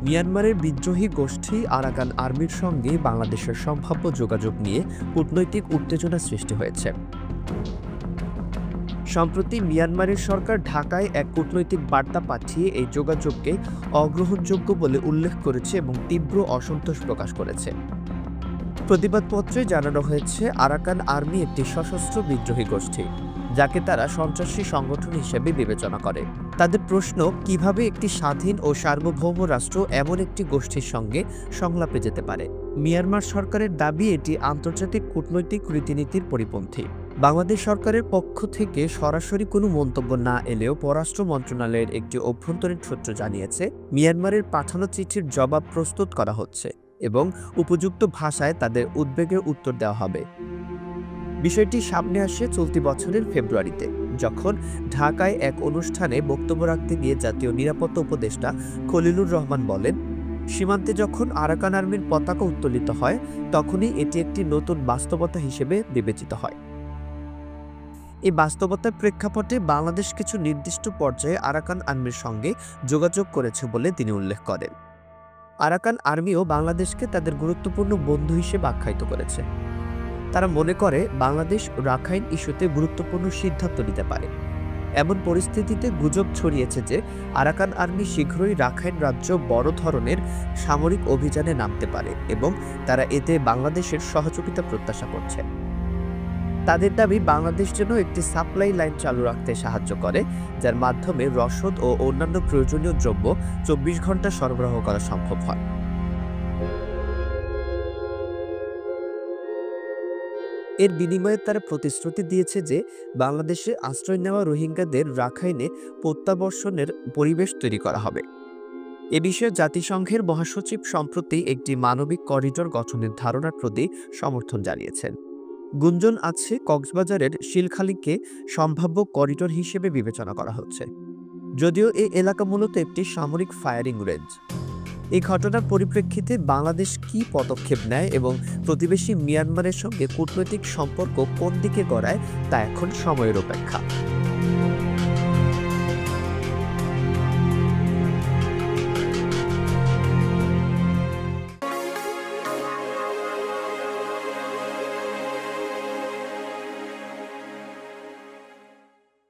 মিয়ানমারের বিদ্রোহী গোষ্ঠী আরাকান আর্মির সঙ্গে বাংলাদেশের সম্ভাব্য যোগাযোগ নিয়ে কূটনৈতিক উত্তেজনা সৃষ্টি হয়েছে। সম্প্রতি মিয়ানমারের সরকার ঢাকায় এক কূটনৈতিক বার্তা পাঠিয়ে এই যোগাযোগকে অগ্রহণযোগ্য বলে উল্লেখ করেছে এবং তীব্র অসন্তোষ প্রকাশ করেছে। প্রতিবাদপত্রে জানানো হয়েছে, আরাকান আর্মি একটি সশস্ত্র বিদ্রোহী গোষ্ঠী, যাকে তারা সন্ত্রাসী সংগঠন হিসেবে বিবেচনা করে। তাদের প্রশ্ন, কিভাবে একটি স্বাধীন ও সার্বভৌম রাষ্ট্র এমন একটি গোষ্ঠীর সঙ্গে সংলাপে যেতে পারে। মিয়ানমার সরকারের দাবি এটি আন্তর্জাতিক কূটনৈতিক রীতিনীতির পরিপন্থী। বাংলাদেশ সরকারের পক্ষ থেকে সরাসরি কোনো মন্তব্য না এলেও পররাষ্ট্র মন্ত্রণালয়ের একটি অভ্যন্তরীণ সূত্র জানিয়েছে, মিয়ানমারের পাঠানো চিঠির জবাব প্রস্তুত করা হচ্ছে এবং উপযুক্ত ভাষায় তাদের উদ্বেগের উত্তর দেওয়া হবে। বিষয়টি সামনে আসে চলতি বছরের ফেব্রুয়ারিতে, যখন ঢাকায় এক অনুষ্ঠানে বক্তব্য রাখতে গিয়ে জাতীয় নিরাপত্তা উপদেষ্টা খলিলুর রহমান বলেন, সীমান্তে যখন আরাকান আর্মির পতাকা উত্তোলিত হয়, তখনই এটি একটি নতুন বাস্তবতা হিসেবে বিবেচিত হয়। এই বাস্তবতার প্রেক্ষাপটে বাংলাদেশ কিছু নির্দিষ্ট পর্যায়ে আরাকান আর্মির সঙ্গে যোগাযোগ করেছে বলে তিনি উল্লেখ করেন। আরাকান আর্মিও বাংলাদেশকে তাদের গুরুত্বপূর্ণ বন্ধু হিসেবে আখ্যায়িত করেছে। তারা মনে করে বাংলাদেশ রাখাইন ইস্যুতে গুরুত্বপূর্ণ সিদ্ধান্ত নিতে পারে। এমন পরিস্থিতিতে গুজব ছড়িয়েছে যে আরাকান আর্মি শীঘ্রই রাখাইন রাজ্য বড় ধরনের সামরিক অভিযানে নামতে পারে এবং তারা এতে বাংলাদেশের সহযোগিতা প্রত্যাশা করছে। তাদের দাবি, বাংলাদেশ যেন একটি সাপ্লাই লাইন চালু রাখতে সাহায্য করে, যার মাধ্যমে রসদ ও অন্যান্য প্রয়োজনীয় দ্রব্য 24 ঘন্টা সরবরাহ করা সম্ভব হয়। এর বিনিময়ে তারা প্রতিশ্রুতি দিয়েছে যে বাংলাদেশে আশ্রয় নেওয়া রোহিঙ্গাদের রাখাইনে প্রত্যাবর্ষণের পরিবেশ তৈরি করা হবে। এ বিষয়ে জাতিসংঘের মহাসচিব সম্প্রতি একটি মানবিক করিডোর গঠনের ধারণার প্রতি সমর্থন জানিয়েছেন। গুঞ্জন আছে, কক্সবাজারের শিলখালীকে সম্ভাব্য করিডোর হিসেবে বিবেচনা করা হচ্ছে, যদিও এই এলাকা মূলত একটি সামরিক ফায়ারিং রেঞ্জ। এই ঘটনার পরিপ্রেক্ষিতে বাংলাদেশ কী পদক্ষেপ নেয় এবং প্রতিবেশী মিয়ানমারের সঙ্গে কূটনৈতিক সম্পর্ক কোন দিকে গড়ায়, তা এখন সময়ের অপেক্ষা।